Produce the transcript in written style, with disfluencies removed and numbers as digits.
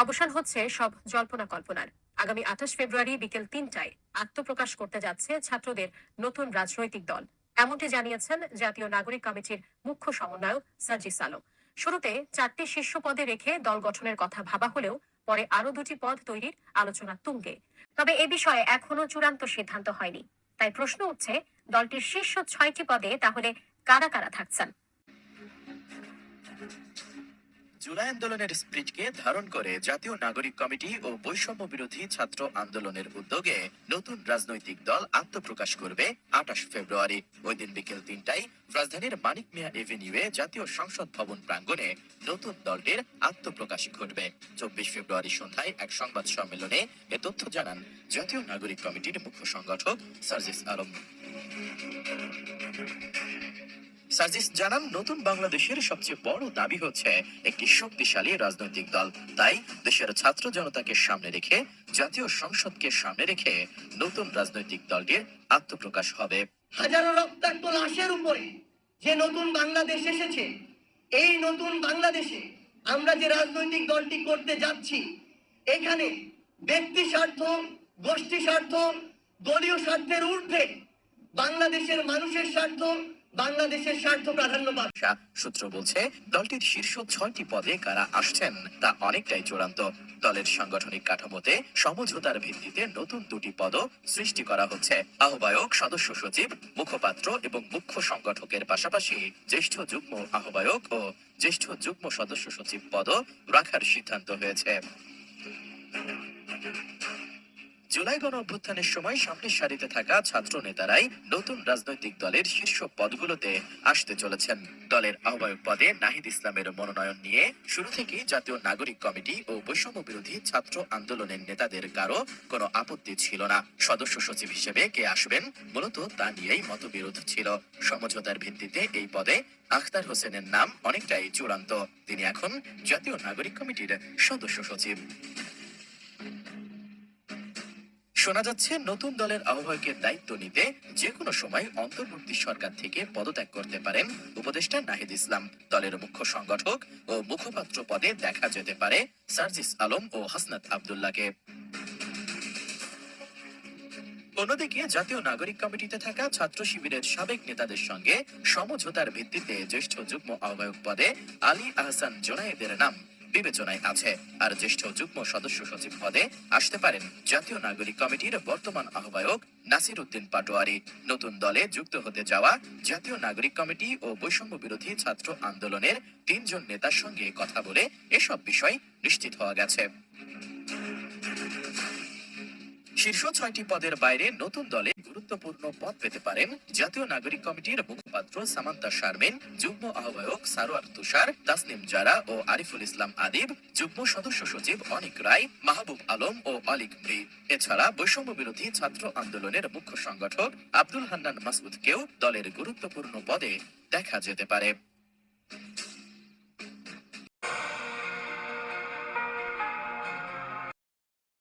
অবসান হচ্ছে সব জল্পনা কল্পনার। আগামী 28 ফেব্রুয়ারি বিকেল 3টায় আত্মপ্রকাশ করতে যাচ্ছে ছাত্রদের নতুন রাজনৈতিক দল। এমনটি জানিয়েছেন জাতীয় নাগরিক কমিটির মুখ্য সমন্বয়ক সার্জিস আলম। শুরুতে 4টি শীর্ষ পদে রেখে দল গঠনের কথা ভাবা হলেও পরে আরো 2টি পদ তৈরির আলোচনা তুঙ্গে। তবে এ বিষয়ে এখনো চূড়ান্ত সিদ্ধান্ত হয়নি। তাই প্রশ্ন উঠছে, দলটির শীর্ষ 6টি পদে তাহলে কারা কারা থাকছেন। জুলাই আন্দোলনের স্পিরিটকে ধারণ করে জাতীয় নাগরিক কমিটি ও বৈষম্য বিরোধী ছাত্র আন্দোলনের উদ্যোগে নতুন রাজনৈতিক দল আত্মপ্রকাশ করবে 28 ফেব্রুয়ারি। ওই দিন বিকেল 3টায় রাজধানীর মানিক মিয়া এভিনিউয়ে জাতীয় সংসদ ভবন প্রাঙ্গণে নতুন দলটির আত্মপ্রকাশ ঘটবে। 24 ফেব্রুয়ারি সন্ধ্যায় এক সংবাদ সম্মেলনে এ তথ্য জানান জাতীয় নাগরিক কমিটির মুখ্য সংগঠক সার্জিস আলম। সার্জিস জানান, নতুন বাংলাদেশের সবচেয়ে বড় দাবি হচ্ছে একটি শক্তিশালী রাজনৈতিক দল। তাই দেশের ছাত্র জনতাকে সামনে রেখে, জাতীয় সংসদকে সামনে রেখে নতুন রাজনৈতিক দলটির আত্মপ্রকাশ হবে। হাজারো রক্তাক্ত লাশের উপরে যে নতুন বাংলাদেশ এসেছে, এই নতুন বাংলাদেশে আমরা যে রাজনৈতিক দলটি করতে যাচ্ছি, এখানে ব্যক্তি স্বার্থ, গোষ্ঠী স্বার্থ, দলীয় স্বার্থের ঊর্ধ্বে বাংলাদেশের মানুষের স্বার্থ, বাংলাদেশের স্বার্থ প্রাধান্য পাবে। সূত্র বলছে, দলটির শীর্ষ 6টি পদে কারা আসছেন তা অনেকটাই চূড়ান্ত। দলের সাংগঠনিক কাঠামোতে সমঝোতার ভিত্তিতে নতুন 2টি পদও সৃষ্টি করা হচ্ছে। আহ্বায়ক, সদস্য সচিব, মুখপাত্র এবং মুখ্য সংগঠকের পাশাপাশি জ্যেষ্ঠ যুগ্ম আহ্বায়ক ও জ্যেষ্ঠ যুগ্ম সদস্য সচিব পদও রাখার সিদ্ধান্ত হয়েছে। জুলাই গণ অভ্যুত্থানের সময় সামনের সারিতে থাকা ছাত্র নেতারাই নতুন রাজনৈতিক দলের শীর্ষ পদগুলোতে আসতে চলেছেন। দলের আহ্বায়ক পদে নাহিদ ইসলামের মনোনয়ন নিয়ে শুরু থেকেই জাতীয় নাগরিক কমিটি ও বৈষম্য বিরোধী ছাত্র আন্দোলনের নেতাদের কারো কোনো আপত্তি ছিল না। সদস্য সচিব হিসেবে কে আসবেন মূলত তা নিয়েই মতবিরোধ ছিল। সমঝোতার ভিত্তিতে এই পদে আখতার হোসেনের নাম অনেকটাই চূড়ান্ত। তিনি এখন জাতীয় নাগরিক কমিটির সদস্য সচিব। শোনা যাচ্ছে, নতুন দলের আহ্বায়কের দায়িত্ব নিতে যে কোনো সময় অন্তর্বর্তী সরকার থেকে পদত্যাগ করতে পারেন উপদেষ্টা নাহিদ ইসলাম। দলের মুখ্য সংগঠক ও মুখপাত্র পদে দেখা যেতে পারে সার্জিস আলম ও হাসনাত আব্দুল্লাহকে। অন্যদিকে জাতীয় নাগরিক কমিটিতে থাকা ছাত্র শিবিরের সাবেক নেতাদের সঙ্গে সমঝোতার ভিত্তিতে জ্যেষ্ঠ যুগ্ম আহ্বায়ক পদে আলী আহসান জোনায়েদের নাম বিবেচনায় আছে। আর জ্যেষ্ঠ যুগ্ম সদস্য সচিব পদে আসতে পারেন জাতীয় নাগরিক কমিটির বর্তমান আহ্বায়ক নাসির উদ্দিন পাটোয়ারি। নতুন দলে যুক্ত হতে যাওয়া জাতীয় নাগরিক কমিটি ও বৈষম্য বিরোধী ছাত্র আন্দোলনের 3 জন নেতার সঙ্গে কথা বলে এসব বিষয় নিশ্চিত হওয়া গেছে। শীর্ষ 6টি পদের বাইরে নতুন দলে গুরুত্বপূর্ণ পদ পেতে পারেন জাতীয় নাগরিক কমিটির মুখপাত্র সামান্তা শারমিন, যুগ্ম আহ্বায়ক সারোয়ার তুষার, তাসনিম জারা ও আরিফুল ইসলাম আদিব, যুগ্ম সদস্য সচিব অনিক রায়, মাহবুব আলম ও অলিক মৃ। এছাড়া বৈষম্য বিরোধী ছাত্র আন্দোলনের মুখ্য সংগঠক আব্দুল হান্নান মাসুদকেও দলের গুরুত্বপূর্ণ পদে দেখা যেতে পারে।